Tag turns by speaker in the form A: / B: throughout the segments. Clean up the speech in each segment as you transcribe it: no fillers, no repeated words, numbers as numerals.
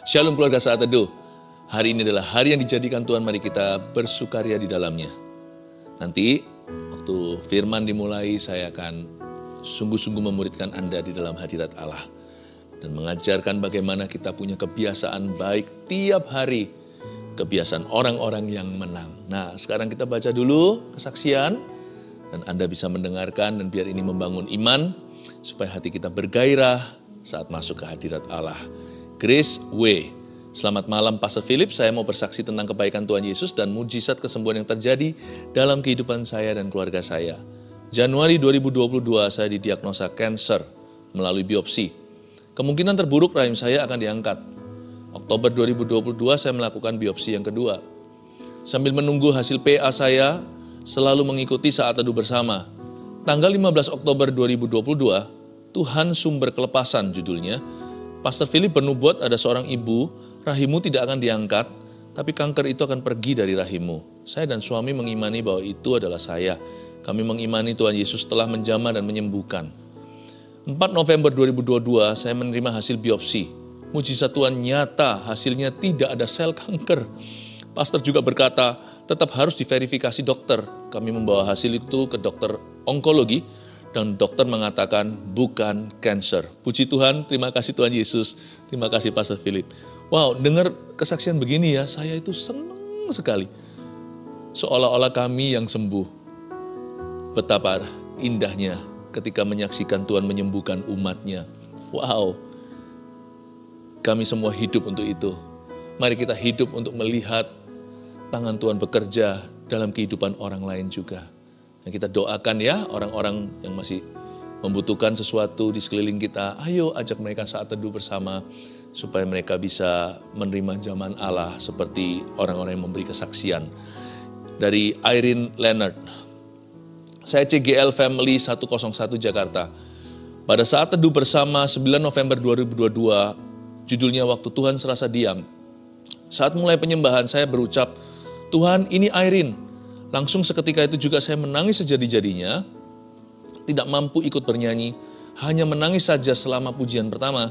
A: Shalom keluarga Saat Teduh. Hari ini adalah hari yang dijadikan Tuhan, mari kita bersukaria di dalamnya. Nanti waktu firman dimulai, saya akan sungguh-sungguh memuridkan Anda di dalam hadirat Allah. Dan mengajarkan bagaimana kita punya kebiasaan baik tiap hari. Kebiasaan orang-orang yang menang. Nah, sekarang kita baca dulu kesaksian. Dan Anda bisa mendengarkan dan biar ini membangun iman. Supaya hati kita bergairah saat masuk ke hadirat Allah. Grace W. Selamat malam Pastor Philip, saya mau bersaksi tentang kebaikan Tuhan Yesus dan mujizat kesembuhan yang terjadi dalam kehidupan saya dan keluarga saya. Januari 2022 saya didiagnosa kanker melalui biopsi. Kemungkinan terburuk rahim saya akan diangkat. Oktober 2022 saya melakukan biopsi yang kedua. Sambil menunggu hasil PA saya selalu mengikuti Saat Teduh bersama. Tanggal 15 Oktober 2022, Tuhan Sumber Kelepasan judulnya. Pastor Philip bernubuat ada seorang ibu, rahimmu tidak akan diangkat, tapi kanker itu akan pergi dari rahimmu. Saya dan suami mengimani bahwa itu adalah saya. Kami mengimani Tuhan Yesus telah menjamah dan menyembuhkan. 4 November 2022, saya menerima hasil biopsi. Mujizat Tuhan nyata, hasilnya tidak ada sel kanker. Pastor juga berkata, tetap harus diverifikasi dokter. Kami membawa hasil itu ke dokter onkologi, dan dokter mengatakan bukan kanker. Puji Tuhan, terima kasih Tuhan Yesus, terima kasih Pastor Philip. Wow, dengar kesaksian begini ya, saya itu senang sekali. Seolah-olah kami yang sembuh. Betapa indahnya ketika menyaksikan Tuhan menyembuhkan umatnya. Wow, kami semua hidup untuk itu. Mari kita hidup untuk melihat tangan Tuhan bekerja dalam kehidupan orang lain juga. Dan kita doakan ya orang-orang yang masih membutuhkan sesuatu di sekeliling kita. Ayo ajak mereka Saat Teduh bersama supaya mereka bisa menerima zaman Allah seperti orang-orang yang memberi kesaksian. Dari Irene Leonard. Saya CGL Family 101 Jakarta. Pada Saat Teduh bersama 9 November 2022, judulnya Waktu Tuhan Serasa Diam. Saat mulai penyembahan saya berucap, Tuhan ini Irene. Langsung seketika itu juga saya menangis sejadi-jadinya, tidak mampu ikut bernyanyi, hanya menangis saja selama pujian pertama.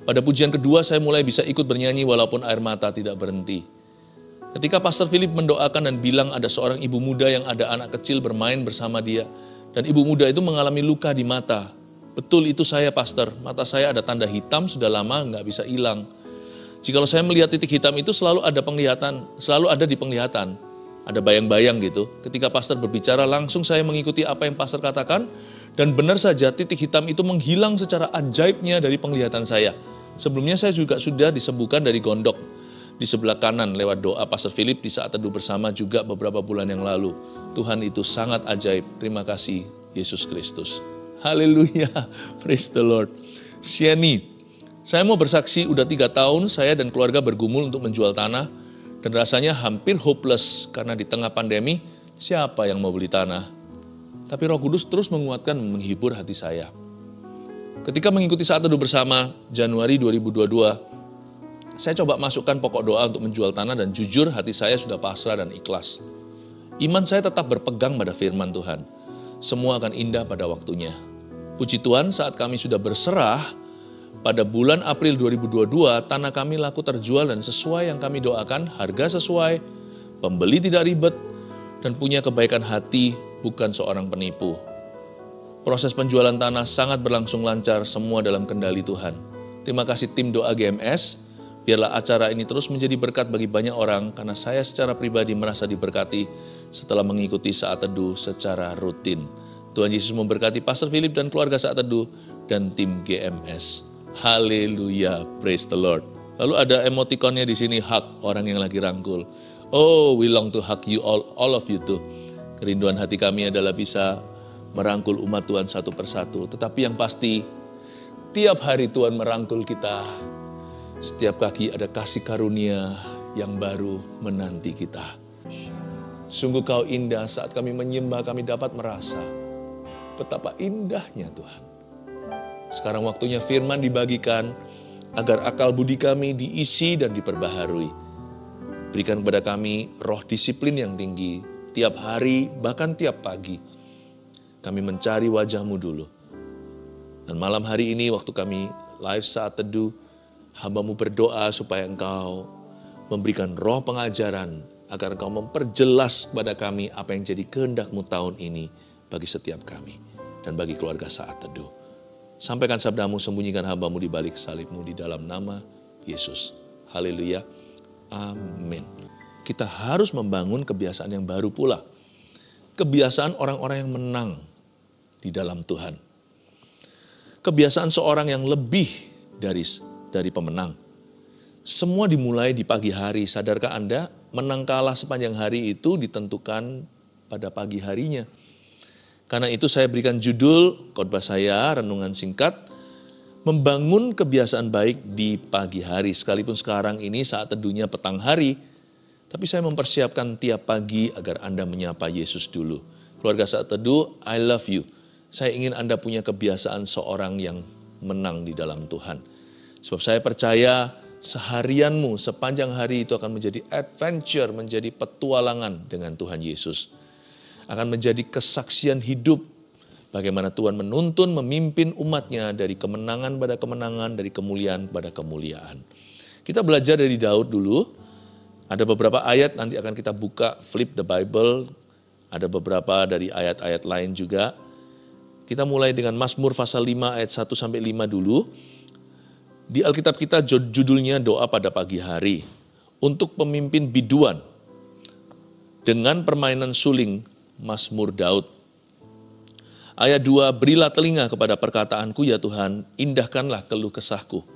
A: Pada pujian kedua saya mulai bisa ikut bernyanyi walaupun air mata tidak berhenti. Ketika Pastor Philip mendoakan dan bilang ada seorang ibu muda yang ada anak kecil bermain bersama dia, dan ibu muda itu mengalami luka di mata. Betul itu saya Pastor, mata saya ada tanda hitam sudah lama nggak bisa hilang. Jikalau saya melihat titik hitam itu selalu ada di penglihatan. Ada bayang-bayang gitu. Ketika pastor berbicara, langsung saya mengikuti apa yang pastor katakan. Dan benar saja titik hitam itu menghilang secara ajaibnya dari penglihatan saya. Sebelumnya saya juga sudah disembuhkan dari gondok di sebelah kanan lewat doa Pastor Philip di Saat Teduh bersama juga beberapa bulan yang lalu. Tuhan itu sangat ajaib. Terima kasih Yesus Kristus. Haleluya. Praise the Lord. Shani, saya mau bersaksi udah 3 tahun saya dan keluarga bergumul untuk menjual tanah. Dan rasanya hampir hopeless karena di tengah pandemi, siapa yang mau beli tanah? Tapi Roh Kudus terus menguatkan dan menghibur hati saya. Ketika mengikuti Saat Teduh bersama Januari 2022, saya coba masukkan pokok doa untuk menjual tanah dan jujur hati saya sudah pasrah dan ikhlas. Iman saya tetap berpegang pada firman Tuhan. Semua akan indah pada waktunya. Puji Tuhan saat kami sudah berserah, pada bulan April 2022, tanah kami laku terjual dan sesuai yang kami doakan, harga sesuai, pembeli tidak ribet, dan punya kebaikan hati, bukan seorang penipu. Proses penjualan tanah sangat berlangsung lancar, semua dalam kendali Tuhan. Terima kasih tim doa GMS, biarlah acara ini terus menjadi berkat bagi banyak orang, karena saya secara pribadi merasa diberkati setelah mengikuti Saat Teduh secara rutin. Tuhan Yesus memberkati Pastor Philip dan keluarga Saat Teduh, dan tim GMS. Haleluya, praise the Lord. Lalu ada emotikonnya di sini, hug, orang yang lagi rangkul. Oh, we long to hug you all of you too. Kerinduan hati kami adalah bisa merangkul umat Tuhan satu persatu. Tetapi yang pasti, tiap hari Tuhan merangkul kita. Setiap kaki ada kasih karunia yang baru menanti kita. Sungguh kau indah saat kami menyembah, kami dapat merasa betapa indahnya Tuhan. Sekarang waktunya firman dibagikan agar akal budi kami diisi dan diperbaharui. Berikan kepada kami roh disiplin yang tinggi, tiap hari bahkan tiap pagi. Kami mencari wajah-Mu dulu. Dan malam hari ini waktu kami live saat teduh, hamba-Mu berdoa supaya Engkau memberikan roh pengajaran, agar Engkau memperjelas kepada kami apa yang jadi kehendak-Mu tahun ini bagi setiap kami dan bagi keluarga saat teduh. Sampaikan sabda-Mu, sembunyikan hamba-Mu di balik salib-Mu di dalam nama Yesus. Haleluya. Amin. Kita harus membangun kebiasaan yang baru pula. Kebiasaan orang-orang yang menang di dalam Tuhan. Kebiasaan seorang yang lebih dari pemenang. Semua dimulai di pagi hari. Sadarkah Anda, menang kalah sepanjang hari itu ditentukan pada pagi harinya. Karena itu saya berikan judul khotbah saya, renungan singkat, membangun kebiasaan baik di pagi hari. Sekalipun sekarang ini saat teduhnya petang hari, tapi saya mempersiapkan tiap pagi agar Anda menyapa Yesus dulu. Keluarga saat teduh, I love you. Saya ingin Anda punya kebiasaan seorang yang menang di dalam Tuhan. Sebab saya percaya seharianmu sepanjang hari itu akan menjadi adventure, menjadi petualangan dengan Tuhan Yesus. Akan menjadi kesaksian hidup bagaimana Tuhan menuntun, memimpin umatnya dari kemenangan pada kemenangan, dari kemuliaan pada kemuliaan. Kita belajar dari Daud dulu. Ada beberapa ayat, nanti akan kita buka, flip the Bible. Ada beberapa dari ayat-ayat lain juga. Kita mulai dengan Mazmur pasal 5 ayat 1-5 dulu. Di Alkitab kita judulnya doa pada pagi hari. Untuk pemimpin biduan. Dengan permainan suling, Mazmur Daud. Ayat 2, berilah telinga kepada perkataanku ya Tuhan, indahkanlah keluh kesahku.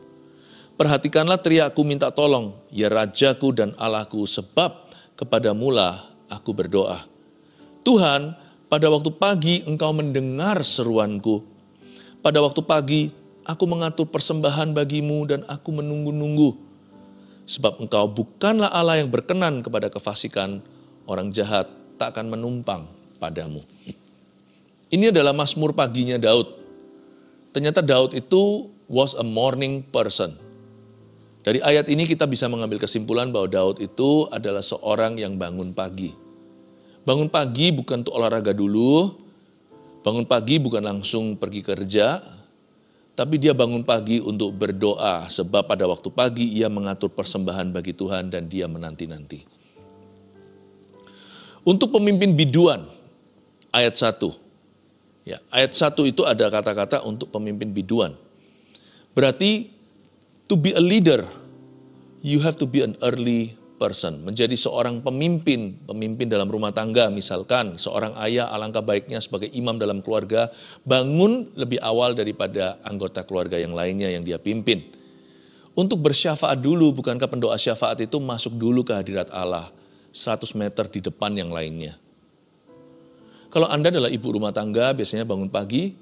A: Perhatikanlah teriakku minta tolong, ya Rajaku dan Allahku, sebab kepadamulah aku berdoa. Tuhan, pada waktu pagi Engkau mendengar seruanku. Pada waktu pagi aku mengatur persembahan bagimu dan aku menunggu-nunggu. Sebab Engkau bukanlah Allah yang berkenan kepada kefasikan, orang jahat tak akan menumpang padamu. Ini adalah Mazmur paginya Daud. Ternyata Daud itu was a morning person. Dari ayat ini kita bisa mengambil kesimpulan bahwa Daud itu adalah seorang yang bangun pagi. Bangun pagi bukan untuk olahraga dulu, bangun pagi bukan langsung pergi kerja, tapi dia bangun pagi untuk berdoa, sebab pada waktu pagi ia mengatur persembahan bagi Tuhan dan dia menanti-nanti. Untuk pemimpin biduan, ayat 1. Ya, ayat 1 itu ada kata-kata untuk pemimpin biduan. Berarti, to be a leader, you have to be an early person. Menjadi seorang pemimpin dalam rumah tangga misalkan, seorang ayah alangkah baiknya sebagai imam dalam keluarga, bangun lebih awal daripada anggota keluarga yang lainnya yang dia pimpin. Untuk bersyafaat dulu, bukankah pendoa syafaat itu masuk dulu ke hadirat Allah, 100 meter di depan yang lainnya. Kalau Anda adalah ibu rumah tangga, biasanya bangun pagi,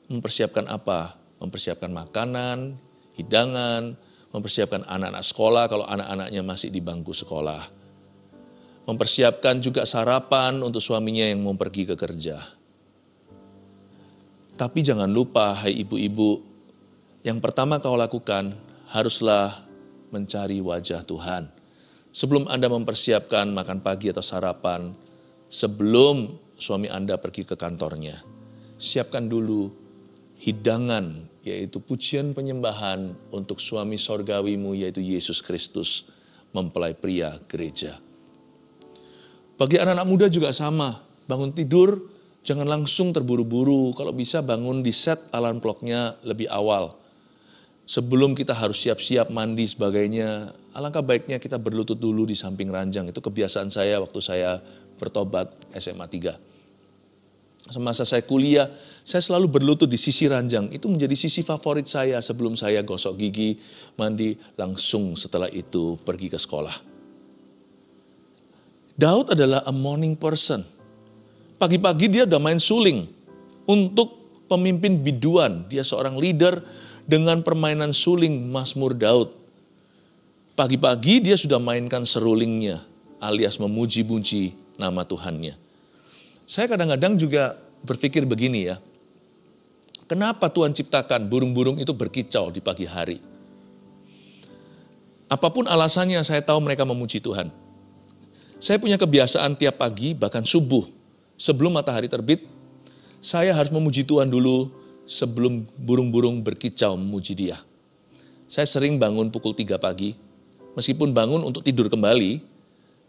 A: mempersiapkan apa? Mempersiapkan makanan, hidangan, mempersiapkan anak-anak sekolah kalau anak-anaknya masih di bangku sekolah. Mempersiapkan juga sarapan untuk suaminya yang mau pergi ke kerja. Tapi jangan lupa, hai ibu-ibu, yang pertama kau lakukan haruslah mencari wajah Tuhan. Sebelum Anda mempersiapkan makan pagi atau sarapan, sebelum suami Anda pergi ke kantornya, siapkan dulu hidangan, yaitu pujian penyembahan untuk suami sorgawimu, yaitu Yesus Kristus, mempelai pria gereja. Bagi anak-anak muda juga sama, bangun tidur, jangan langsung terburu-buru, kalau bisa bangun di set alarm clock-nya lebih awal. Sebelum kita harus siap-siap mandi sebagainya, alangkah baiknya kita berlutut dulu di samping ranjang. Itu kebiasaan saya waktu saya bertobat SMA 3. Semasa saya kuliah, saya selalu berlutut di sisi ranjang. Itu menjadi sisi favorit saya sebelum saya gosok gigi, mandi, langsung setelah itu pergi ke sekolah. Daud adalah a morning person. Pagi-pagi dia udah main suling untuk pemimpin biduan. Dia seorang leader dengan permainan suling Mazmur Daud. Pagi-pagi dia sudah mainkan serulingnya, alias memuji-puji nama Tuhannya. Saya kadang-kadang juga berpikir begini ya, kenapa Tuhan ciptakan burung-burung itu berkicau di pagi hari? Apapun alasannya, saya tahu mereka memuji Tuhan. Saya punya kebiasaan tiap pagi, bahkan subuh, sebelum matahari terbit, saya harus memuji Tuhan dulu sebelum burung-burung berkicau memuji Dia. Saya sering bangun pukul 3 pagi. Meskipun bangun untuk tidur kembali,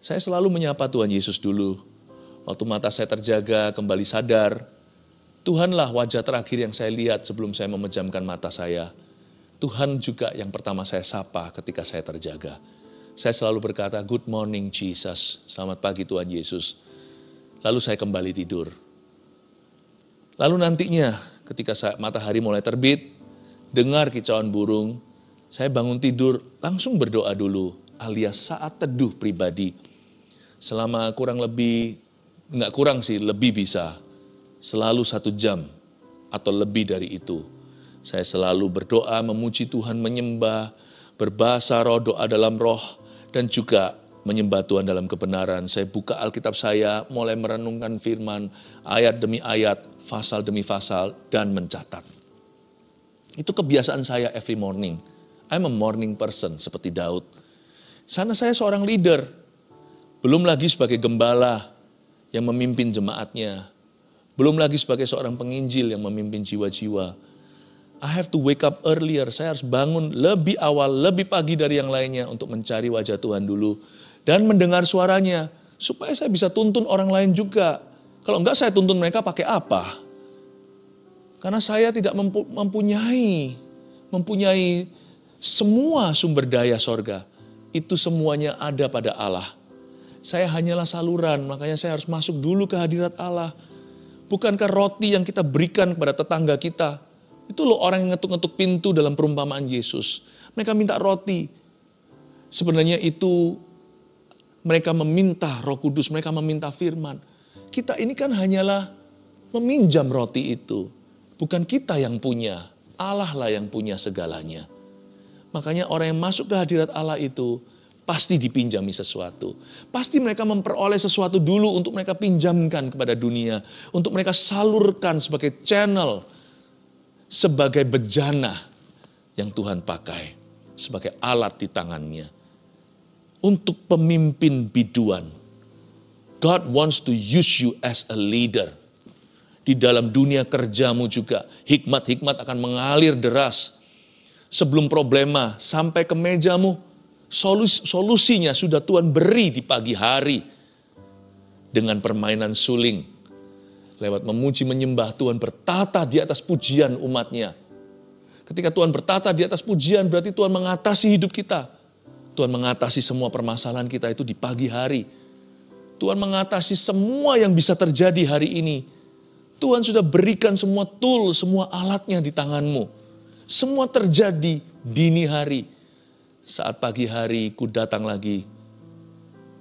A: saya selalu menyapa Tuhan Yesus dulu. Waktu mata saya terjaga, kembali sadar, Tuhanlah wajah terakhir yang saya lihat sebelum saya memejamkan mata saya. Tuhan juga yang pertama saya sapa ketika saya terjaga. Saya selalu berkata, "Good morning Jesus." Selamat pagi Tuhan Yesus. Lalu saya kembali tidur. Lalu nantinya ketika matahari mulai terbit, dengar kicauan burung, saya bangun tidur langsung berdoa dulu, alias saat teduh pribadi. Selama kurang lebih, nggak kurang sih, lebih bisa. Selalu 1 jam atau lebih dari itu. Saya selalu berdoa, memuji Tuhan, menyembah, berbahasa roh, doa dalam roh, dan juga menyembah Tuhan dalam kebenaran. Saya buka Alkitab saya, mulai merenungkan firman, ayat demi ayat, pasal demi pasal, dan mencatat. Itu kebiasaan saya every morning. I'm a morning person, seperti Daud. Sana saya seorang leader, belum lagi sebagai gembala yang memimpin jemaatnya, belum lagi sebagai seorang penginjil yang memimpin jiwa-jiwa. I have to wake up earlier, saya harus bangun lebih awal, lebih pagi dari yang lainnya untuk mencari wajah Tuhan dulu. Dan mendengar suaranya, supaya saya bisa tuntun orang lain juga. Kalau enggak saya tuntun mereka pakai apa? Karena saya tidak mempunyai semua sumber daya sorga. Itu semuanya ada pada Allah. Saya hanyalah saluran, makanya saya harus masuk dulu ke hadirat Allah. Bukankah roti yang kita berikan kepada tetangga kita, itu loh orang yang ngetuk-ngetuk pintu dalam perumpamaan Yesus. Mereka minta roti. Sebenarnya itu mereka meminta Roh Kudus, mereka meminta firman. Kita ini kan hanyalah meminjam roti itu. Bukan kita yang punya, Allah lah yang punya segalanya. Makanya orang yang masuk ke hadirat Allah itu pasti dipinjami sesuatu. Pasti mereka memperoleh sesuatu dulu untuk mereka pinjamkan kepada dunia. Untuk mereka salurkan sebagai channel, sebagai bejana yang Tuhan pakai. Sebagai alat di tangannya. Untuk pemimpin biduan. God wants to use you as a leader. Di dalam dunia kerjamu juga. Hikmat-hikmat akan mengalir deras. Sebelum problema sampai ke mejamu. Solusinya sudah Tuhan beri di pagi hari. Dengan permainan suling. Lewat memuji menyembah Tuhan bertata di atas pujian umatnya. Ketika Tuhan bertata di atas pujian berarti Tuhan mengatasi hidup kita. Tuhan mengatasi semua permasalahan kita itu di pagi hari. Tuhan mengatasi semua yang bisa terjadi hari ini. Tuhan sudah berikan semua tool, semua alatnya di tanganmu. Semua terjadi dini hari. Saat pagi hari ku datang lagi.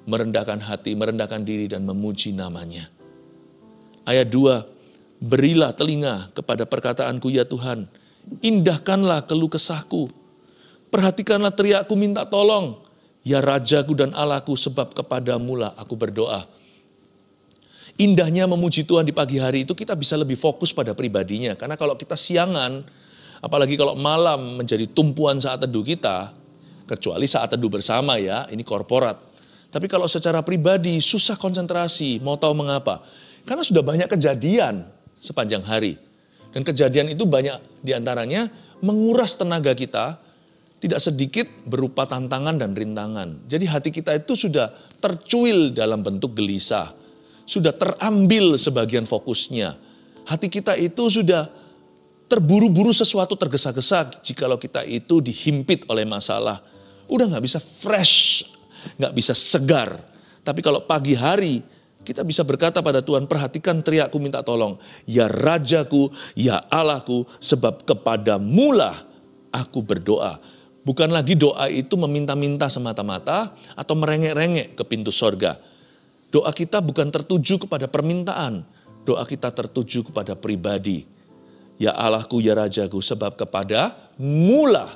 A: Merendahkan hati, merendahkan diri dan memuji namanya. Ayat 2, berilah telinga kepada perkataanku ya Tuhan. Indahkanlah keluh kesahku. Perhatikanlah teriakku minta tolong. Ya Rajaku dan Allahku sebab kepadamulah aku berdoa. Indahnya memuji Tuhan di pagi hari itu kita bisa lebih fokus pada pribadinya. Karena kalau kita siangan, apalagi kalau malam menjadi tumpuan saat teduh kita, kecuali saat teduh bersama ya, ini korporat. Tapi kalau secara pribadi susah konsentrasi, mau tahu mengapa? Karena sudah banyak kejadian sepanjang hari. Dan kejadian itu banyak diantaranya menguras tenaga kita, tidak sedikit berupa tantangan dan rintangan. Jadi hati kita itu sudah tercuil dalam bentuk gelisah. Sudah terambil sebagian fokusnya. Hati kita itu sudah terburu-buru sesuatu tergesa-gesa jikalau kita itu dihimpit oleh masalah. Udah gak bisa fresh, gak bisa segar. Tapi kalau pagi hari kita bisa berkata pada Tuhan, perhatikan teriakku minta tolong. Ya Rajaku, ya Allahku, sebab kepadamulah aku berdoa. Bukan lagi doa itu meminta-minta semata-mata atau merengek-rengek ke pintu sorga. Doa kita bukan tertuju kepada permintaan. Doa kita tertuju kepada pribadi. Ya Allahku, ya Rajaku, sebab kepadamulah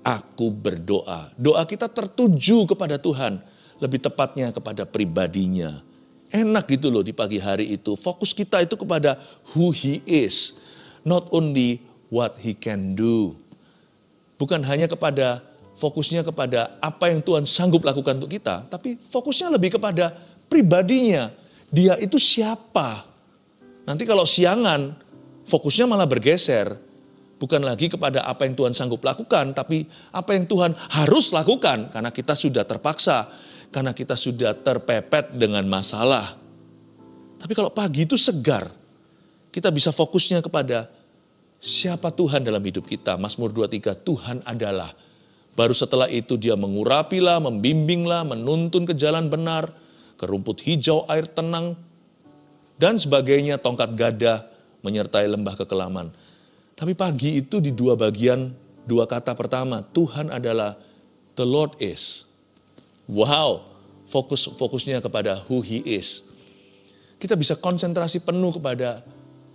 A: aku berdoa. Doa kita tertuju kepada Tuhan. Lebih tepatnya kepada pribadinya. Enak gitu loh di pagi hari itu. Fokus kita itu kepada who he is. Not only what he can do. Bukan hanya fokusnya kepada apa yang Tuhan sanggup lakukan untuk kita. Tapi fokusnya lebih kepada pribadinya. Dia itu siapa? Nanti kalau siangan, fokusnya malah bergeser. Bukan lagi kepada apa yang Tuhan sanggup lakukan, tapi apa yang Tuhan harus lakukan karena kita sudah terpaksa, karena kita sudah terpepet dengan masalah. Tapi kalau pagi itu segar, kita bisa fokusnya kepada siapa Tuhan dalam hidup kita. Mazmur 23, Tuhan adalah. Baru setelah itu dia mengurapilah, membimbinglah, menuntun ke jalan benar, ke rumput hijau air tenang, dan sebagainya, tongkat gada menyertai lembah kekelaman. Tapi pagi itu di dua bagian, dua kata pertama, Tuhan adalah, the Lord is. Wow, fokusnya kepada who He is. Kita bisa konsentrasi penuh kepada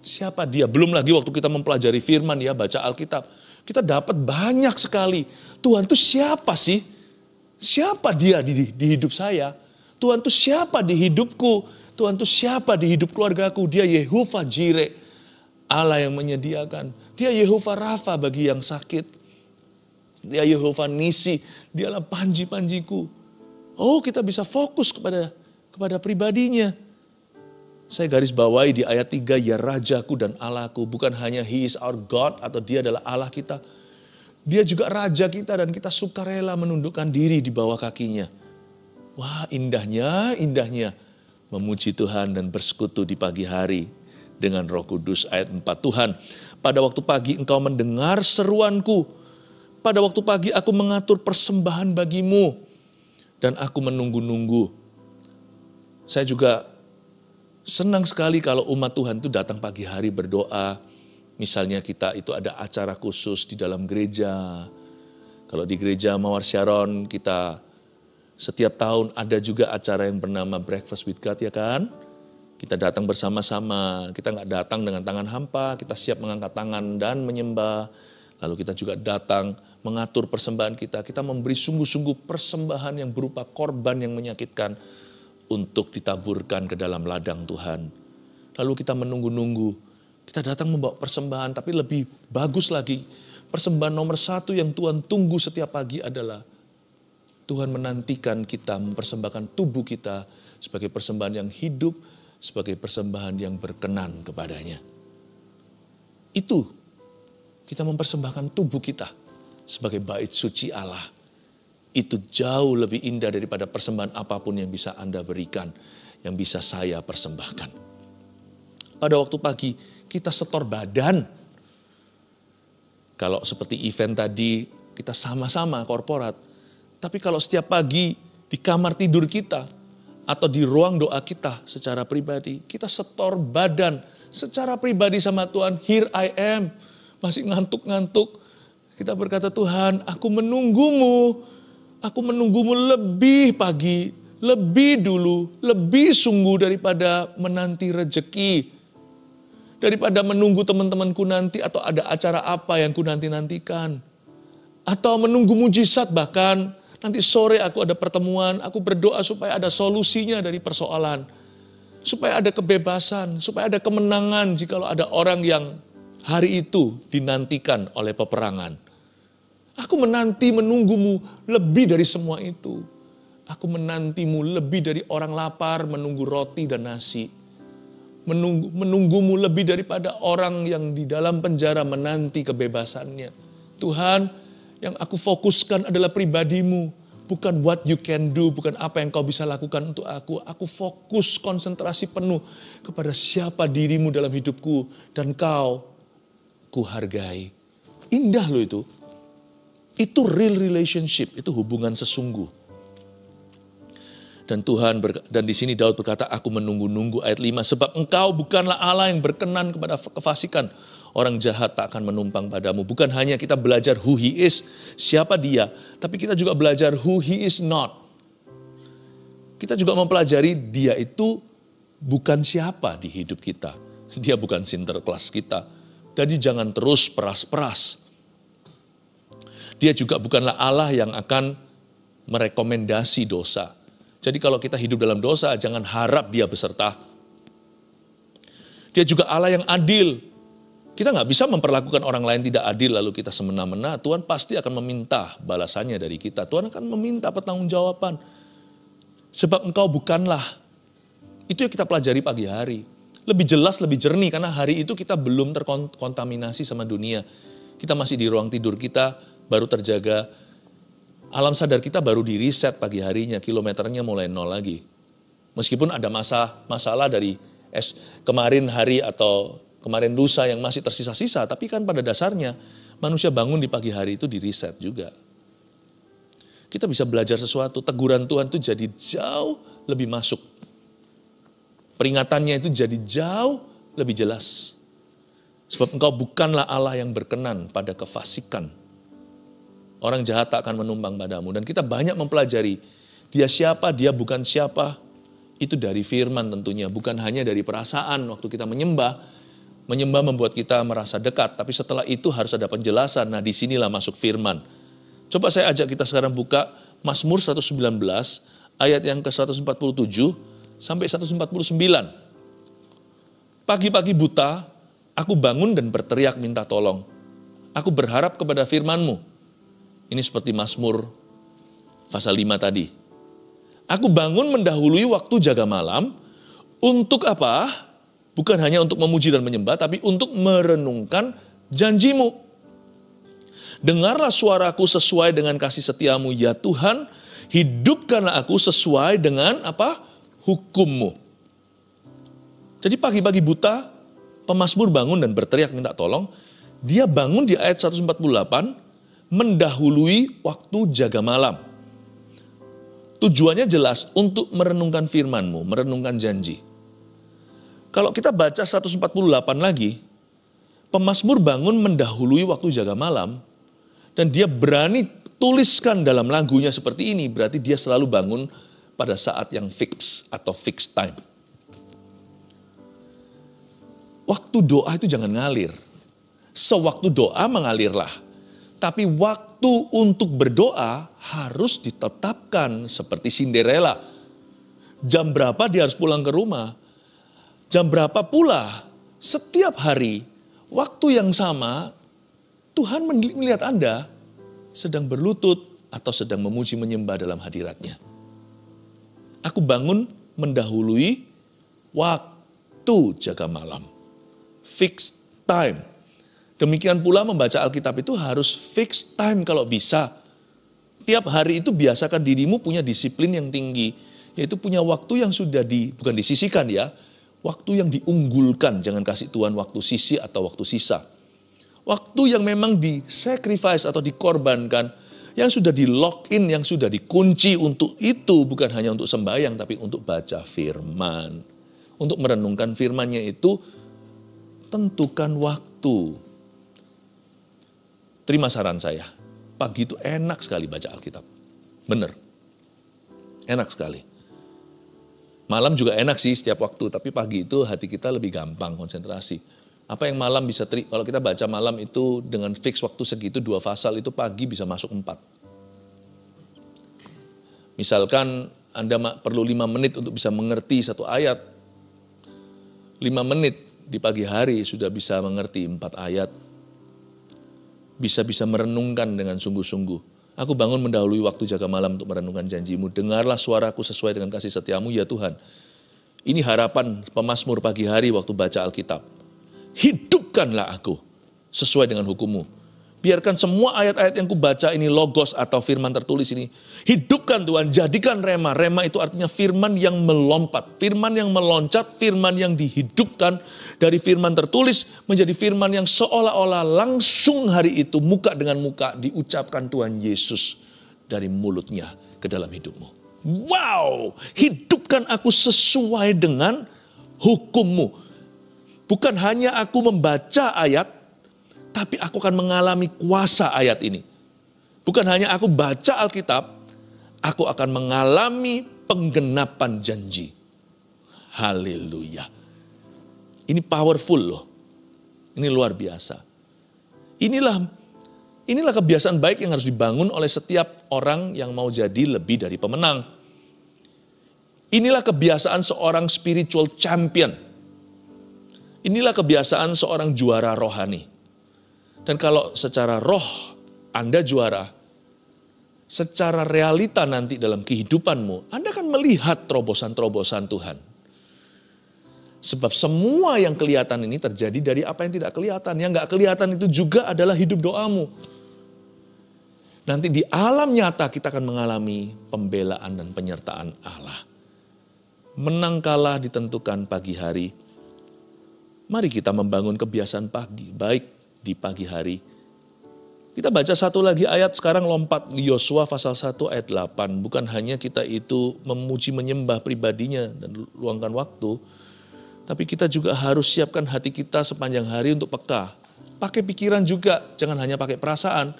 A: siapa dia. Belum lagi waktu kita mempelajari firman ya, baca Alkitab. Kita dapat banyak sekali. Tuhan itu siapa sih? Siapa dia di hidup saya? Tuhan itu siapa di hidupku? Tuhan itu siapa di hidup keluargaku? Dia Yehovah Jireh, Allah yang menyediakan. Dia Yehovah Rafa bagi yang sakit. Dia Yehovah Nisi, dialah panji-panjiku. Oh, kita bisa fokus kepada pribadinya. Saya garis bawahi di ayat 3, ya Rajaku dan Allahku. Bukan hanya He is our God atau dia adalah Allah kita. Dia juga Raja kita dan kita sukarela menundukkan diri di bawah kakinya. Wah, indahnya memuji Tuhan dan bersekutu di pagi hari dengan Roh Kudus. Ayat 4, Tuhan, pada waktu pagi Engkau mendengar seruanku. Pada waktu pagi aku mengatur persembahan bagimu dan aku menunggu-nunggu. Saya juga senang sekali kalau umat Tuhan itu datang pagi hari berdoa. Misalnya kita itu ada acara khusus di dalam gereja. Kalau di gereja Mawar Sharon kita setiap tahun ada juga acara yang bernama Breakfast with God, ya kan? Kita datang bersama-sama, kita nggak datang dengan tangan hampa, kita siap mengangkat tangan dan menyembah. Lalu kita juga datang mengatur persembahan kita memberi sungguh-sungguh persembahan yang berupa korban yang menyakitkan untuk ditaburkan ke dalam ladang Tuhan. Lalu kita menunggu-nunggu, kita datang membawa persembahan, tapi lebih bagus lagi, persembahan nomor 1 yang Tuhan tunggu setiap pagi adalah Tuhan menantikan kita mempersembahkan tubuh kita sebagai persembahan yang hidup, sebagai persembahan yang berkenan kepadanya. Itu, kita mempersembahkan tubuh kita sebagai bait suci Allah. Itu jauh lebih indah daripada persembahan apapun yang bisa Anda berikan, yang bisa saya persembahkan. Pada waktu pagi, kita setor badan. Kalau seperti event tadi, kita sama-sama korporat. Tapi kalau setiap pagi di kamar tidur kita, atau di ruang doa kita secara pribadi, kita setor badan secara pribadi sama Tuhan. Here I am, masih ngantuk-ngantuk. Kita berkata, Tuhan, aku menunggumu. Aku menunggumu lebih pagi, lebih dulu, lebih sungguh daripada menanti rejeki. Daripada menunggu teman-temanku nanti atau ada acara apa yang ku nanti-nantikan. Atau menunggu mujizat bahkan nanti sore aku ada pertemuan, aku berdoa supaya ada solusinya dari persoalan. Supaya ada kebebasan, supaya ada kemenangan jikalau ada orang yang hari itu dinantikan oleh peperangan. Aku menunggumu lebih dari semua itu. Aku menantimu lebih dari orang lapar menunggu roti dan nasi. Menunggumu lebih daripada orang yang di dalam penjara menanti kebebasannya. Tuhan, yang aku fokuskan adalah pribadimu. Bukan what you can do, bukan apa yang kau bisa lakukan untuk aku. Aku fokus konsentrasi penuh kepada siapa dirimu dalam hidupku. Dan kau, ku hargai. Indah loh itu. Itu real relationship, itu hubungan sesungguh. Dan dan di sini Daud berkata, aku menunggu-nunggu, ayat 5, sebab engkau bukanlah Allah yang berkenan kepada kefasikan. Orang jahat tak akan menumpang padamu. Bukan hanya kita belajar who he is, siapa dia, tapi kita juga belajar who he is not. Kita juga mempelajari dia itu bukan siapa di hidup kita. Dia bukan sinterklas kita. Jadi jangan terus peras-peras. Dia juga bukanlah Allah yang akan merekomendasi dosa. Jadi kalau kita hidup dalam dosa, jangan harap dia beserta. Dia juga Allah yang adil. Kita nggak bisa memperlakukan orang lain tidak adil lalu kita semena-mena. Tuhan pasti akan meminta balasannya dari kita. Tuhan akan meminta pertanggungjawaban. Sebab engkau bukanlah. Itu yang kita pelajari pagi hari. Lebih jelas, lebih jernih karena hari itu kita belum terkontaminasi sama dunia. Kita masih di ruang tidur kita, baru terjaga. Alam sadar kita baru di reset pagi harinya, kilometernya mulai nol lagi. Meskipun ada masalah dari kemarin hari atau kemarin lusa yang masih tersisa-sisa, tapi kan pada dasarnya manusia bangun di pagi hari itu di reset juga. Kita bisa belajar sesuatu, teguran Tuhan itu jadi jauh lebih masuk. Peringatannya itu jadi jauh lebih jelas. Sebab engkau bukanlah Allah yang berkenan pada kefasikan. Orang jahat tak akan menumpang padamu. Dan kita banyak mempelajari dia siapa, dia bukan siapa. Itu dari firman tentunya, bukan hanya dari perasaan waktu kita menyembah. Menyembah membuat kita merasa dekat, tapi setelah itu harus ada penjelasan. Nah, disinilah masuk firman. Coba saya ajak kita sekarang buka Mazmur 119 ayat yang ke-147 sampai 149. Pagi-pagi buta, aku bangun dan berteriak minta tolong. Aku berharap kepada firman-Mu. Ini seperti Mazmur pasal 5 tadi. Aku bangun mendahului waktu jaga malam. Untuk apa? Bukan hanya untuk memuji dan menyembah, tapi untuk merenungkan janji-Mu. Dengarlah suaraku sesuai dengan kasih setia-Mu, ya Tuhan. Hidupkanlah aku sesuai dengan apa? Hukum-Mu. Jadi pagi-pagi buta, pemazmur bangun dan berteriak minta tolong. Dia bangun di ayat 148, mendahului waktu jaga malam. Tujuannya jelas untuk merenungkan firman-Mu, merenungkan janji. Kalau kita baca 148 lagi, pemazmur bangun mendahului waktu jaga malam, dan dia berani tuliskan dalam lagunya seperti ini, berarti dia selalu bangun pada saat yang fix atau fixed time. Waktu doa itu jangan ngalir. Sewaktu doa mengalirlah. Tapi waktu untuk berdoa harus ditetapkan seperti Cinderella. Jam berapa dia harus pulang ke rumah. Jam berapa pula setiap hari, waktu yang sama, Tuhan melihat Anda sedang berlutut atau sedang memuji menyembah dalam hadiratnya. Aku bangun mendahului waktu jaga malam. Fixed time. Demikian pula membaca Alkitab itu harus fixed time kalau bisa. Tiap hari itu biasakan dirimu punya disiplin yang tinggi. Yaitu punya waktu yang sudah bukan disisihkan ya. Waktu yang diunggulkan, jangan kasih Tuhan waktu sisi atau waktu sisa. Waktu yang memang di-sacrifice atau dikorbankan, yang sudah di-lock in, yang sudah dikunci untuk itu, bukan hanya untuk sembahyang, tapi untuk baca firman. Untuk merenungkan firmannya itu, tentukan waktu. Terima saran saya, pagi itu enak sekali baca Alkitab. Bener, enak sekali. Malam juga enak sih setiap waktu, tapi pagi itu hati kita lebih gampang konsentrasi. Apa yang malam bisa, kalau kita baca malam itu dengan fix waktu segitu 2 pasal itu pagi bisa masuk 4. Misalkan Anda perlu 5 menit untuk bisa mengerti satu ayat. 5 menit di pagi hari sudah bisa mengerti 4 ayat. Bisa merenungkan dengan sungguh-sungguh. Aku bangun mendahului waktu jaga malam untuk merenungkan janji-Mu. Dengarlah suaraku sesuai dengan kasih setia-Mu, ya Tuhan. Ini harapan pemazmur pagi hari waktu baca Alkitab. Hidupkanlah aku sesuai dengan hukum-Mu. Biarkan semua ayat-ayat yang kubaca ini logos atau firman tertulis ini. Hidupkan Tuhan, jadikan rema. Rema itu artinya firman yang melompat, firman yang meloncat, firman yang dihidupkan. Dari firman tertulis menjadi firman yang seolah-olah langsung hari itu muka dengan muka diucapkan Tuhan Yesus dari mulutnya ke dalam hidupmu. Wow, hidupkan aku sesuai dengan hukum-Mu. Bukan hanya aku membaca ayat, tapi aku akan mengalami kuasa ayat ini. Bukan hanya aku baca Alkitab, aku akan mengalami penggenapan janji. Haleluya. Ini powerful loh. Ini luar biasa. Inilah kebiasaan baik yang harus dibangun oleh setiap orang yang mau jadi lebih dari pemenang. Inilah kebiasaan seorang spiritual champion. Inilah kebiasaan seorang juara rohani. Dan kalau secara roh Anda juara, secara realita nanti dalam kehidupanmu, Anda akan melihat terobosan-terobosan Tuhan. Sebab semua yang kelihatan ini terjadi dari apa yang tidak kelihatan. Yang nggak kelihatan itu juga adalah hidup doamu. Nanti di alam nyata kita akan mengalami pembelaan dan penyertaan Allah. Menang kalah ditentukan pagi hari. Mari kita membangun kebiasaan baik di pagi hari. Kita baca satu lagi ayat, sekarang lompat Yosua pasal 1 ayat 8. Bukan hanya kita itu memuji menyembah pribadinya dan luangkan waktu, tapi kita juga harus siapkan hati kita sepanjang hari untuk peka. Pakai pikiran juga, jangan hanya pakai perasaan.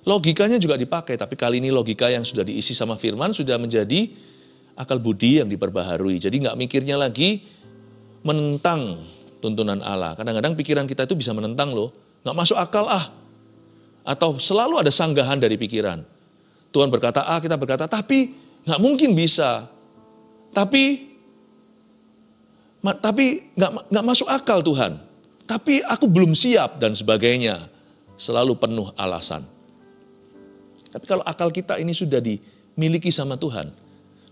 A: Logikanya juga dipakai, tapi kali ini logika yang sudah diisi sama firman sudah menjadi akal budi yang diperbaharui. Jadi nggak mikirnya lagi menentang tuntunan Allah. Kadang-kadang pikiran kita itu bisa menentang loh, nggak masuk akal atau selalu ada sanggahan dari pikiran. Tuhan berkata A, kita berkata tapi nggak mungkin bisa. Tapi nggak masuk akal Tuhan. Tapi aku belum siap dan sebagainya. Selalu penuh alasan. Tapi kalau akal kita ini sudah dimiliki sama Tuhan,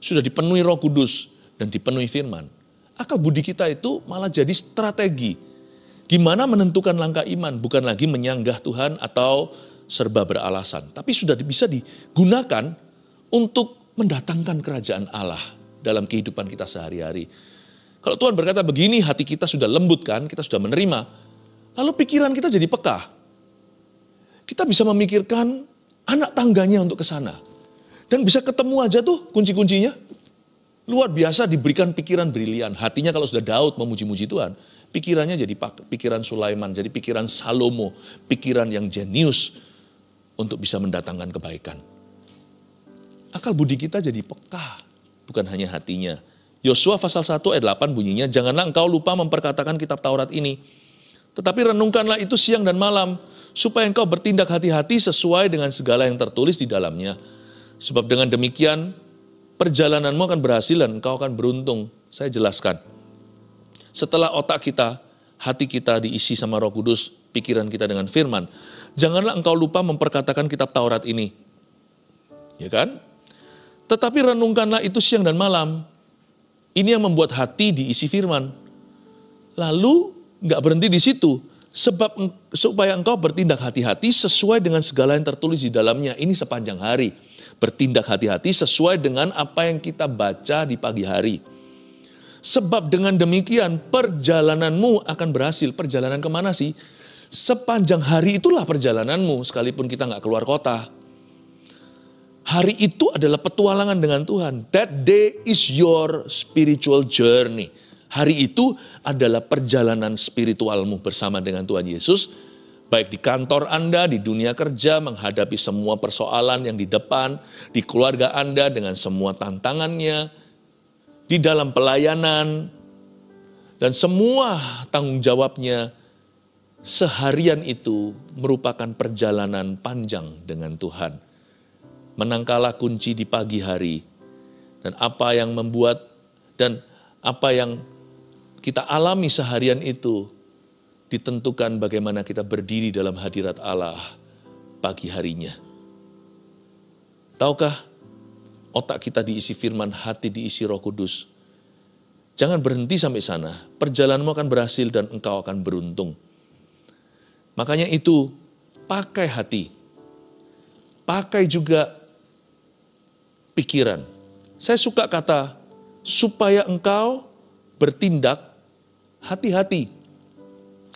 A: sudah dipenuhi Roh Kudus dan dipenuhi firman, akal budi kita itu malah jadi strategi. Gimana menentukan langkah iman, bukan lagi menyanggah Tuhan atau serba beralasan. Tapi sudah bisa digunakan untuk mendatangkan kerajaan Allah dalam kehidupan kita sehari-hari. Kalau Tuhan berkata begini, hati kita sudah lembut kan, kita sudah menerima. Lalu pikiran kita jadi peka. Kita bisa memikirkan anak tangganya untuk ke sana. Dan bisa ketemu aja tuh kunci-kuncinya. Luar biasa diberikan pikiran brilian. Hatinya kalau sudah Daud memuji-muji Tuhan, pikirannya jadi pikiran Sulaiman, jadi pikiran Salomo, pikiran yang jenius untuk bisa mendatangkan kebaikan. Akal budi kita jadi peka, bukan hanya hatinya. Yosua pasal 1 ayat 8 bunyinya, janganlah engkau lupa memperkatakan kitab Taurat ini, tetapi renungkanlah itu siang dan malam, supaya engkau bertindak hati-hati sesuai dengan segala yang tertulis di dalamnya. Sebab dengan demikian, perjalananmu akan berhasil dan engkau akan beruntung. Saya jelaskan. Setelah otak kita, hati kita diisi sama Roh Kudus, pikiran kita dengan firman, janganlah engkau lupa memperkatakan kitab Taurat ini. Ya kan? Tetapi renungkanlah itu siang dan malam. Ini yang membuat hati diisi firman. Lalu nggak berhenti di situ. Sebab supaya engkau bertindak hati-hati sesuai dengan segala yang tertulis di dalamnya. Ini sepanjang hari. Bertindak hati-hati sesuai dengan apa yang kita baca di pagi hari. Sebab dengan demikian perjalananmu akan berhasil. Perjalanan kemana sih? Sepanjang hari itulah perjalananmu, sekalipun kita nggak keluar kota. Hari itu adalah petualangan dengan Tuhan. That day is your spiritual journey. Hari itu adalah perjalanan spiritualmu bersama dengan Tuhan Yesus. Baik di kantor Anda, di dunia kerja, menghadapi semua persoalan yang di depan, di keluarga Anda dengan semua tantangannya, di dalam pelayanan, dan semua tanggung jawabnya, seharian itu merupakan perjalanan panjang dengan Tuhan. Menangkala kunci di pagi hari, dan apa yang membuat, dan apa yang kita alami seharian itu, ditentukan bagaimana kita berdiri dalam hadirat Allah pagi harinya. Tahukah, otak kita diisi firman, hati diisi Roh Kudus. Jangan berhenti sampai sana. Perjalananmu akan berhasil dan engkau akan beruntung. Makanya itu, pakai hati. Pakai juga pikiran. Saya suka kata, supaya engkau bertindak hati-hati.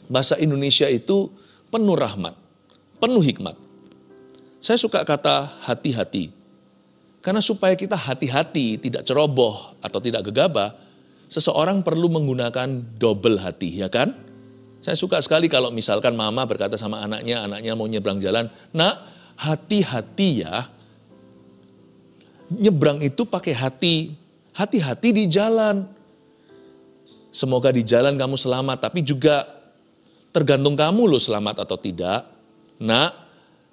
A: Bahasa Indonesia itu penuh rahmat, penuh hikmat. Saya suka kata hati-hati. Karena supaya kita hati-hati, tidak ceroboh atau tidak gegabah, seseorang perlu menggunakan double hati, ya kan? Saya suka sekali kalau misalkan mama berkata sama anaknya mau nyebrang jalan, nak, hati-hati ya. Nyebrang itu pakai hati, hati-hati di jalan. Semoga di jalan kamu selamat, tapi juga tergantung kamu loh selamat atau tidak. Nah,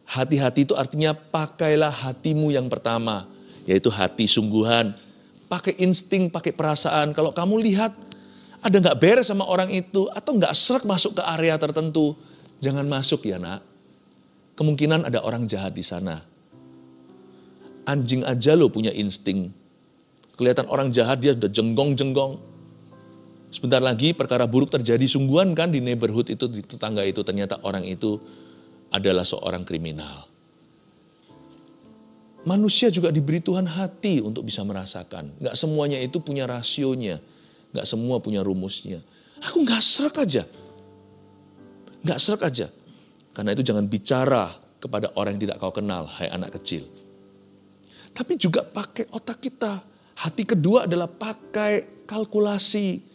A: hati-hati itu artinya pakailah hatimu yang pertama, yaitu hati sungguhan. Pakai insting, pakai perasaan. Kalau kamu lihat ada nggak beres sama orang itu, atau nggak srek masuk ke area tertentu, jangan masuk ya nak. Kemungkinan ada orang jahat di sana. Anjing aja lo punya insting. Kelihatan orang jahat dia sudah jenggong-jenggong. Sebentar lagi perkara buruk terjadi sungguhan kan di neighborhood itu, di tetangga itu, ternyata orang itu adalah seorang kriminal. Manusia juga diberi Tuhan hati untuk bisa merasakan. Nggak semuanya itu punya rasionya. Nggak semua punya rumusnya. Aku nggak srek aja. Nggak srek aja. Karena itu jangan bicara kepada orang yang tidak kau kenal, hai anak kecil. Tapi juga pakai otak kita. Hati kedua adalah pakai kalkulasi.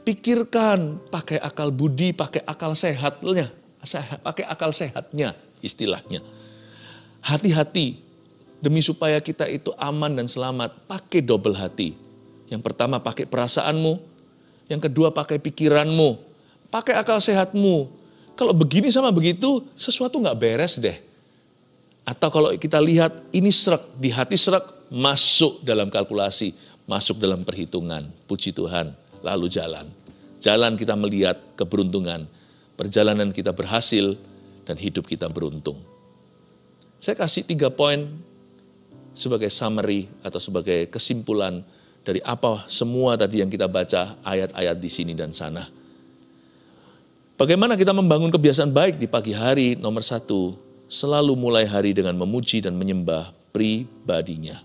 A: Pikirkan, pakai akal budi, pakai akal sehatnya. Pakai akal sehatnya istilahnya. Hati-hati, demi supaya kita itu aman dan selamat, pakai double hati. Yang pertama pakai perasaanmu, yang kedua pakai pikiranmu, pakai akal sehatmu. Kalau begini sama begitu, sesuatu nggak beres deh. Atau kalau kita lihat ini srek, di hati srek, masuk dalam kalkulasi, masuk dalam perhitungan. Puji Tuhan, lalu jalan. Jalan kita melihat keberuntungan, perjalanan kita berhasil, dan hidup kita beruntung. Saya kasih 3 poin sebagai summary atau sebagai kesimpulan dari apa semua tadi yang kita baca ayat-ayat di sini dan sana. Bagaimana kita membangun kebiasaan baik di pagi hari? Nomor 1, selalu mulai hari dengan memuji dan menyembah pribadinya.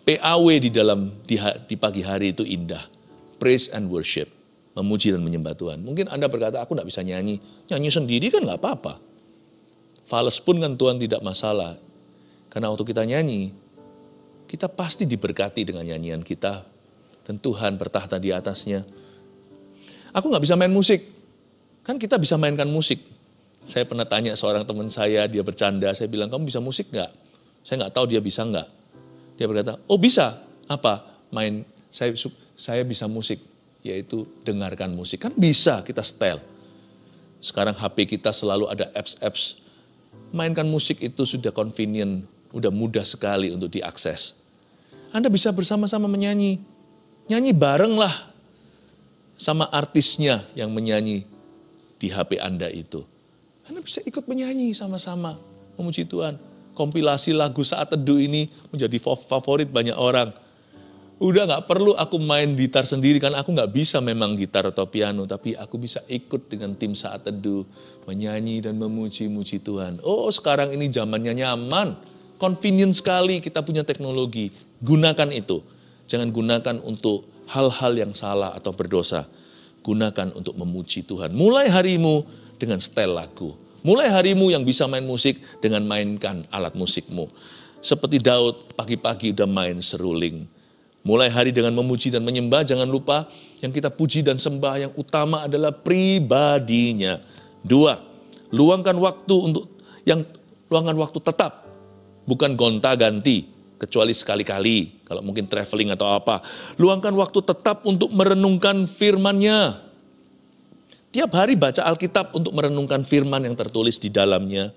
A: PAW di pagi hari itu indah. Praise and worship. Memuji dan menyembah Tuhan. Mungkin Anda berkata, aku tidak bisa nyanyi. Nyanyi sendiri kan nggak apa-apa. Fales pun kan Tuhan tidak masalah. Karena waktu kita nyanyi, kita pasti diberkati dengan nyanyian kita. Dan Tuhan bertahta di atasnya. Aku nggak bisa main musik. Kan kita bisa mainkan musik. Saya pernah tanya seorang teman saya, dia bercanda. Saya bilang, kamu bisa musik nggak? Saya nggak tahu dia bisa nggak. Dia berkata, oh bisa. Apa? Main, saya bisa musik. Yaitu dengarkan musik. Kan bisa kita setel. Sekarang HP kita selalu ada apps-apps. Mainkan musik itu sudah convenient, udah mudah sekali untuk diakses. Anda bisa bersama-sama menyanyi. Nyanyi bareng lah sama artisnya yang menyanyi di HP Anda itu. Anda bisa ikut menyanyi sama-sama, memuji Tuhan. Kompilasi lagu Saat Teduh ini menjadi favorit banyak orang. Udah gak perlu aku main gitar sendiri, kan aku gak bisa memang gitar atau piano, tapi aku bisa ikut dengan tim Saat Teduh, menyanyi dan memuji-muji Tuhan. Oh sekarang ini zamannya nyaman, convenient sekali kita punya teknologi, gunakan itu. Jangan gunakan untuk hal-hal yang salah atau berdosa. Gunakan untuk memuji Tuhan. Mulai harimu dengan setel lagu. Mulai harimu yang bisa main musik dengan mainkan alat musikmu. Seperti Daud pagi-pagi udah main seruling. Mulai hari dengan memuji dan menyembah, jangan lupa yang kita puji dan sembah yang utama adalah pribadinya. 2, luangkan waktu tetap, bukan gonta-ganti, kecuali sekali-kali, kalau mungkin traveling atau apa. Luangkan waktu tetap untuk merenungkan firman-Nya. Tiap hari baca Alkitab untuk merenungkan firman yang tertulis di dalamnya.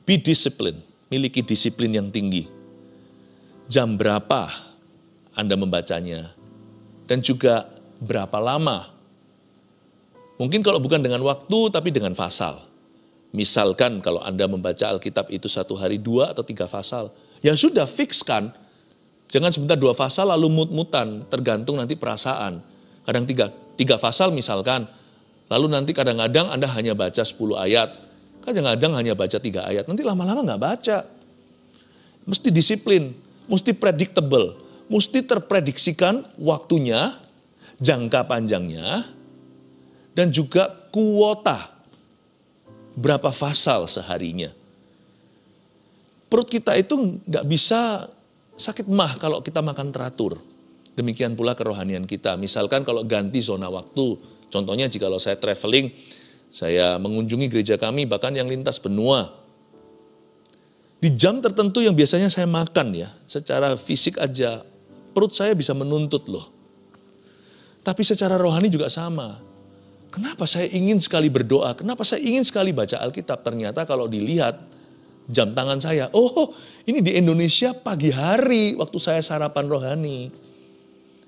A: Be disciplined, miliki disiplin yang tinggi. Jam berapa Anda membacanya, dan juga berapa lama. Mungkin kalau bukan dengan waktu, tapi dengan fasal. Misalkan kalau Anda membaca Alkitab itu 1 hari 2 atau 3 fasal, ya sudah fixkan. Jangan sebentar 2 fasal lalu mut-mutan, tergantung nanti perasaan. Kadang 3 fasal misalkan, lalu nanti kadang-kadang Anda hanya baca 10 ayat, kadang-kadang hanya baca 3 ayat, nanti lama-lama nggak baca. Mesti disiplin, mesti predictable. Mesti terprediksikan waktunya, jangka panjangnya, dan juga kuota. Berapa fasal seharinya. Perut kita itu nggak bisa sakit mah kalau kita makan teratur. Demikian pula kerohanian kita. Misalkan kalau ganti zona waktu. Contohnya jika saya traveling, saya mengunjungi gereja kami, bahkan yang lintas benua. Di jam tertentu yang biasanya saya makan ya, secara fisik aja, perut saya bisa menuntut loh. Tapi secara rohani juga sama. Kenapa saya ingin sekali berdoa? Kenapa saya ingin sekali baca Alkitab? Ternyata kalau dilihat jam tangan saya, oh ini di Indonesia pagi hari waktu saya sarapan rohani.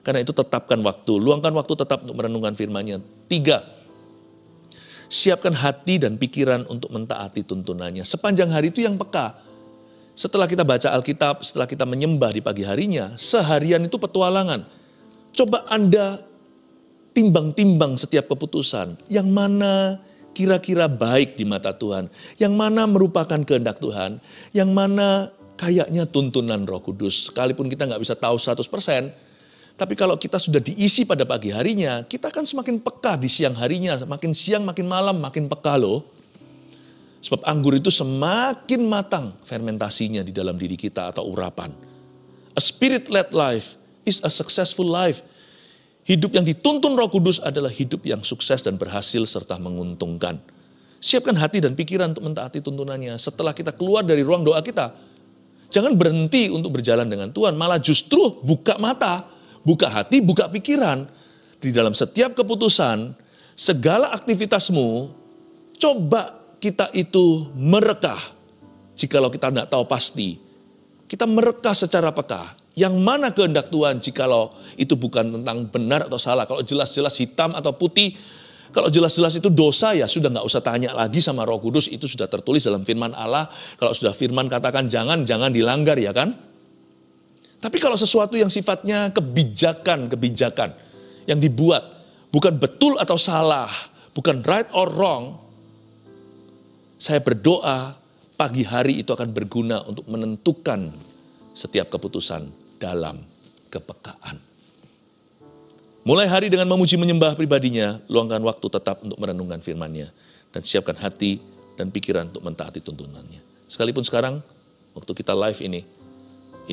A: Karena itu tetapkan waktu, luangkan waktu tetap untuk merenungkan firman-Nya. 3, siapkan hati dan pikiran untuk mentaati tuntunannya. Sepanjang hari itu yang peka. Setelah kita baca Alkitab, setelah kita menyembah di pagi harinya, seharian itu petualangan. Coba Anda timbang-timbang setiap keputusan. Yang mana kira-kira baik di mata Tuhan. Yang mana merupakan kehendak Tuhan. Yang mana kayaknya tuntunan Roh Kudus. Sekalipun kita nggak bisa tahu 100%. Tapi kalau kita sudah diisi pada pagi harinya, kita akan semakin peka di siang harinya. Makin siang, makin malam, makin peka loh. Sebab anggur itu semakin matang fermentasinya di dalam diri kita atau urapan. A spirit-led life is a successful life. Hidup yang dituntun Roh Kudus adalah hidup yang sukses dan berhasil serta menguntungkan. Siapkan hati dan pikiran untuk mentaati tuntunannya setelah kita keluar dari ruang doa kita. Jangan berhenti untuk berjalan dengan Tuhan, malah justru buka mata, buka hati, buka pikiran. Di dalam setiap keputusan, segala aktivitasmu, coba kita itu merekah. Jikalau kita tidak tahu pasti, kita merekah secara peka. Yang mana kehendak Tuhan jikalau itu bukan tentang benar atau salah. Kalau jelas-jelas hitam atau putih, kalau jelas-jelas itu dosa ya sudah nggak usah tanya lagi sama Roh Kudus. Itu sudah tertulis dalam firman Allah. Kalau sudah firman katakan jangan dilanggar ya kan. Tapi kalau sesuatu yang sifatnya kebijakan yang dibuat bukan betul atau salah, bukan right or wrong, saya berdoa pagi hari itu akan berguna untuk menentukan setiap keputusan dalam kepekaan. Mulai hari dengan memuji menyembah pribadinya, luangkan waktu tetap untuk merenungkan firman-Nya dan siapkan hati dan pikiran untuk mentaati tuntunannya. Sekalipun sekarang, waktu kita live ini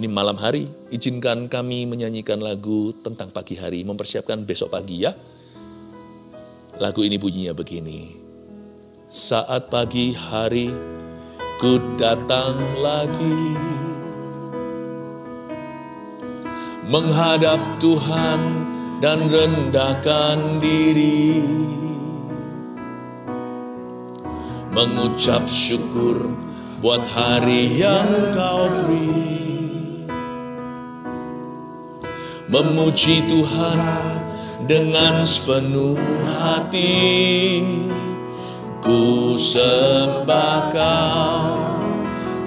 A: malam hari, izinkan kami menyanyikan lagu tentang pagi hari, mempersiapkan besok pagi ya. Lagu ini bunyinya begini. Saat pagi hari, ku datang lagi menghadap Tuhan dan rendahkan diri, mengucap syukur buat hari yang Kau beri, memuji Tuhan dengan sepenuh hati. Ku sembah Kau,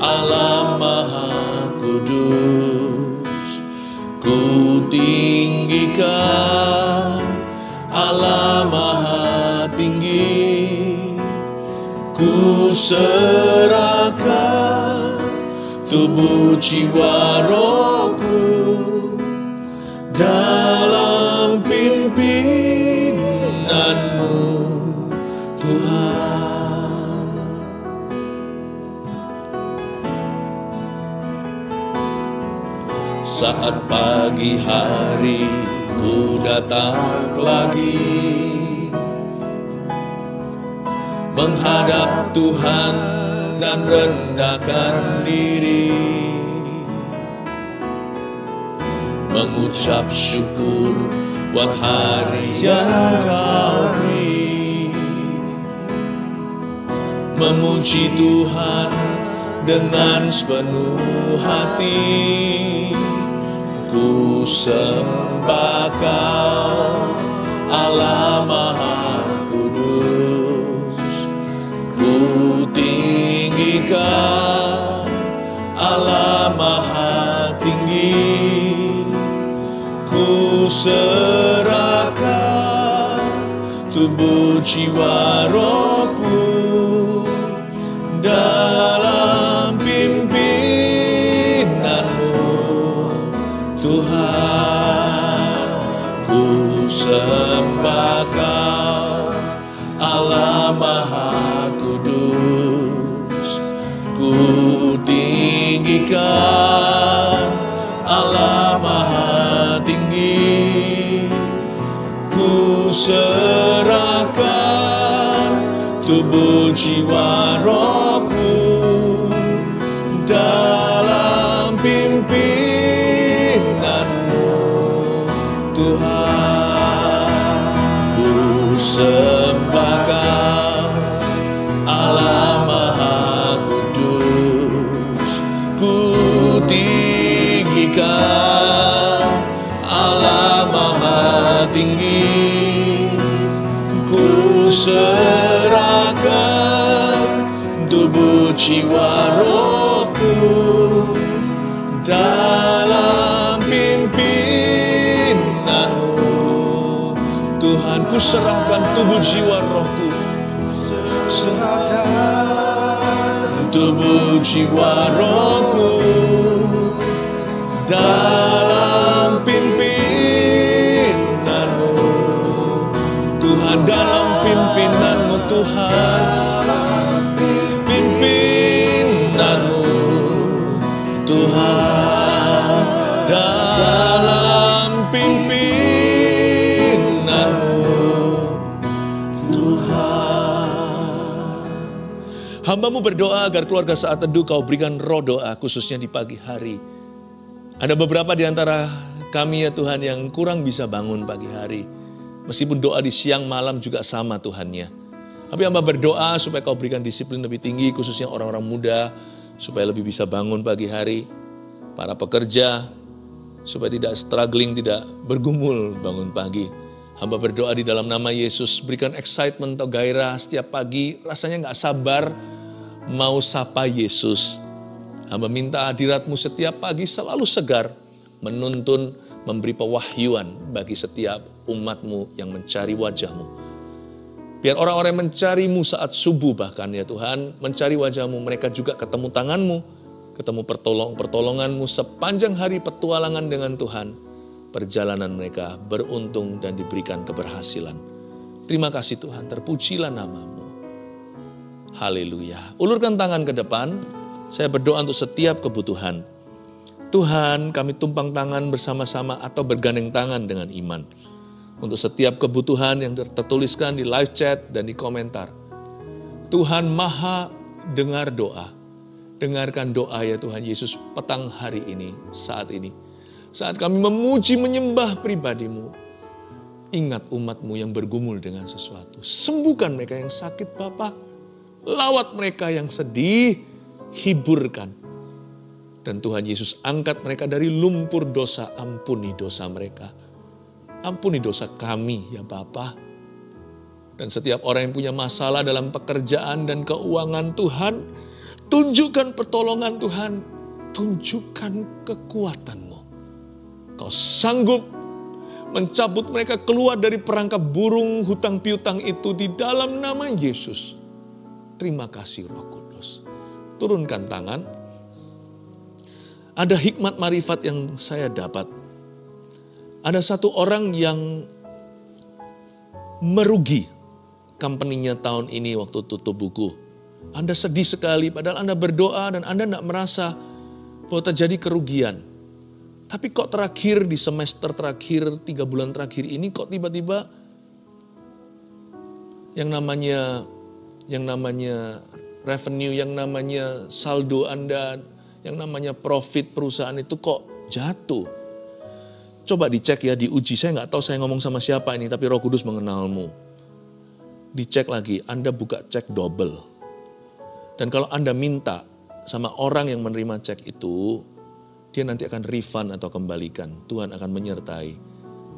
A: Allah Maha Kudus. Ku tinggikan Allah Maha Tinggi. Ku serahkan tubuh jiwa rohku dalam pimpinanmu Tuhan. Saat pagi hari ku datang lagi menghadap Tuhan dan rendahkan diri, mengucap syukur buat hari yang Kau beri, memuji Tuhan dengan sepenuh hati. Ku sembah Kau, Allah Maha Kudus. Ku tinggikan Allah Maha Tinggi. Ku serahkan tubuh jiwa rohku dalam pimpinanmu Tuhan. Ku sembah Kau, Allah Maha Kudus. Ku tinggikan Allah Maha Tinggi. Ku serahkan tubuh jiwa rohku dalam pimpinanmu Tuhan. Ku sembah Kau, Allah Maha Kudus. Ku tinggikan Allah Maha Tinggi. Ku serahkan tubuh jiwa rohku dalam pimpinanmu Tuhan, ku serahkan tubuh jiwa rohku. Serahkan tubuh jiwa rohku dalam pimpinanmu. Tuhan, dalam pimpinanmu Tuhan. Pimpinanmu Tuhan, dalam pimpinanmu Tuhan. Hamba-Mu berdoa agar keluarga Saat Teduh Kau berikan roh doa khususnya di pagi hari. Ada beberapa di antara kami ya Tuhan yang kurang bisa bangun pagi hari. Meskipun doa di siang malam juga sama Tuhannya. Tapi hamba berdoa supaya Kau berikan disiplin lebih tinggi khususnya orang-orang muda. Supaya lebih bisa bangun pagi hari. Para pekerja supaya tidak struggling, tidak bergumul bangun pagi. Hamba berdoa di dalam nama Yesus berikan excitement atau gairah setiap pagi. Rasanya gak sabar mau sapa Yesus. Hamba minta hadirat-Mu setiap pagi selalu segar, menuntun, memberi pewahyuan bagi setiap umat-Mu yang mencari wajah-Mu. Biar orang-orang yang mencari-Mu saat subuh bahkan ya Tuhan, mencari wajah-Mu, mereka juga ketemu tangan-Mu, ketemu pertolongan-Mu sepanjang hari petualangan dengan Tuhan. Perjalanan mereka beruntung dan diberikan keberhasilan. Terima kasih Tuhan, terpujilah nama-Mu. Haleluya. Ulurkan tangan ke depan. Saya berdoa untuk setiap kebutuhan. Tuhan, kami tumpang tangan bersama-sama atau bergandeng tangan dengan iman. Untuk setiap kebutuhan yang tertuliskan di live chat dan di komentar. Tuhan Maha dengar doa. Dengarkan doa ya Tuhan Yesus petang hari ini, saat ini. Saat kami memuji menyembah pribadi-Mu. Ingat umat-Mu yang bergumul dengan sesuatu. Sembuhkan mereka yang sakit Bapa. Lawat mereka yang sedih, hiburkan. Dan Tuhan Yesus angkat mereka dari lumpur dosa, ampuni dosa mereka. Ampuni dosa kami ya Bapa. Dan setiap orang yang punya masalah dalam pekerjaan dan keuangan Tuhan, tunjukkan pertolongan Tuhan, tunjukkan kekuatan-Mu. Kau sanggup mencabut mereka keluar dari perangkap burung hutang piutang itu di dalam nama Yesus. Terima kasih Roh Kudus. Turunkan tangan. Ada hikmat marifat yang saya dapat. Ada satu orang yang merugi company-nya tahun ini waktu tutup buku. Anda sedih sekali padahal Anda berdoa dan Anda tidak merasa bahwa terjadi kerugian. Tapi kok terakhir di semester terakhir, 3 bulan terakhir ini kok tiba-tiba yang namanya revenue, yang namanya saldo Anda, yang namanya profit perusahaan itu kok jatuh. Coba dicek ya, diuji. Saya nggak tahu saya ngomong sama siapa ini, tapi Roh Kudus mengenalmu. Dicek lagi, Anda buka cek double. Dan kalau Anda minta sama orang yang menerima cek itu, dia nanti akan refund atau kembalikan. Tuhan akan menyertai.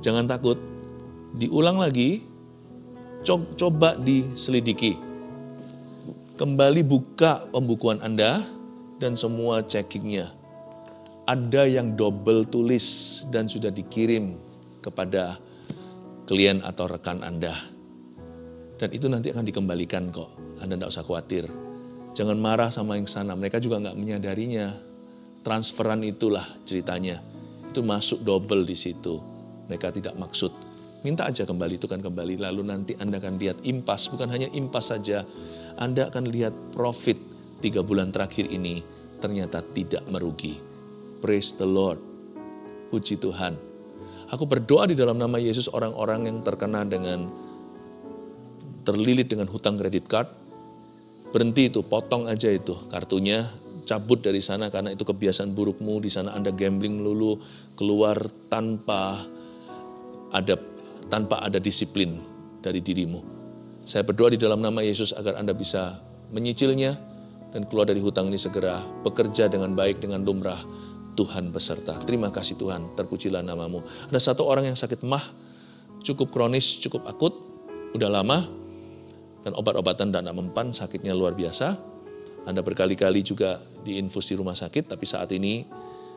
A: Jangan takut, diulang lagi, coba diselidiki. Kembali buka pembukuan Anda dan semua checkingnya. Ada yang double tulis dan sudah dikirim kepada klien atau rekan Anda. Dan itu nanti akan dikembalikan kok. Anda tidak usah khawatir. Jangan marah sama yang sana. Mereka juga nggak menyadarinya. Transferan itulah ceritanya. Itu masuk double di situ. Mereka tidak maksud. Minta aja kembali, itu kan kembali. Lalu nanti Anda akan lihat impas. Bukan hanya impas saja. Anda akan lihat profit 3 bulan terakhir ini ternyata tidak merugi. Praise the Lord. Puji Tuhan. Aku berdoa di dalam nama Yesus orang-orang yang terkena dengan terlilit dengan hutang kredit card. Berhenti itu, potong aja itu kartunya. Cabut dari sana karena itu kebiasaan burukmu. Di sana Anda gambling melulu, keluar tanpa ada disiplin dari dirimu. Saya berdoa di dalam nama Yesus agar Anda bisa menyicilnya dan keluar dari hutang ini segera, bekerja dengan baik, dengan lumrah, Tuhan beserta. Terima kasih Tuhan, terpujilah nama-Mu. Ada satu orang yang sakit MAH, cukup kronis, cukup akut, udah lama, dan obat-obatan tidak mempan, sakitnya luar biasa. Anda berkali-kali juga diinfus di rumah sakit, tapi saat ini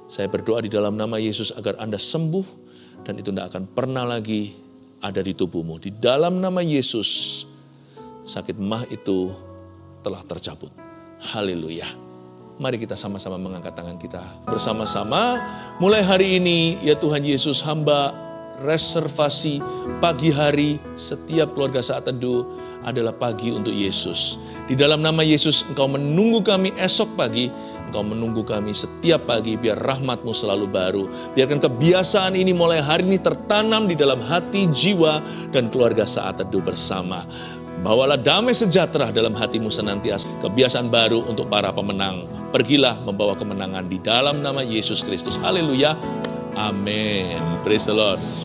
A: saya berdoa di dalam nama Yesus agar Anda sembuh, dan itu tidak akan pernah lagi ada di tubuhmu. Di dalam nama Yesus, sakit mah itu telah tercabut. Haleluya. Mari kita sama-sama mengangkat tangan kita bersama-sama. Mulai hari ini, ya Tuhan Yesus, hamba reservasi pagi hari setiap keluarga Saat Teduh adalah pagi untuk Yesus. Di dalam nama Yesus, Engkau menunggu kami esok pagi, Engkau menunggu kami setiap pagi, biar rahmat-Mu selalu baru. Biarkan kebiasaan ini mulai hari ini tertanam di dalam hati, jiwa, dan keluarga Saat Teduh bersama. Bawalah damai sejahtera dalam hatimu senantiasa, kebiasaan baru untuk para pemenang. Pergilah membawa kemenangan di dalam nama Yesus Kristus. Haleluya. Amin. Praise the Lord.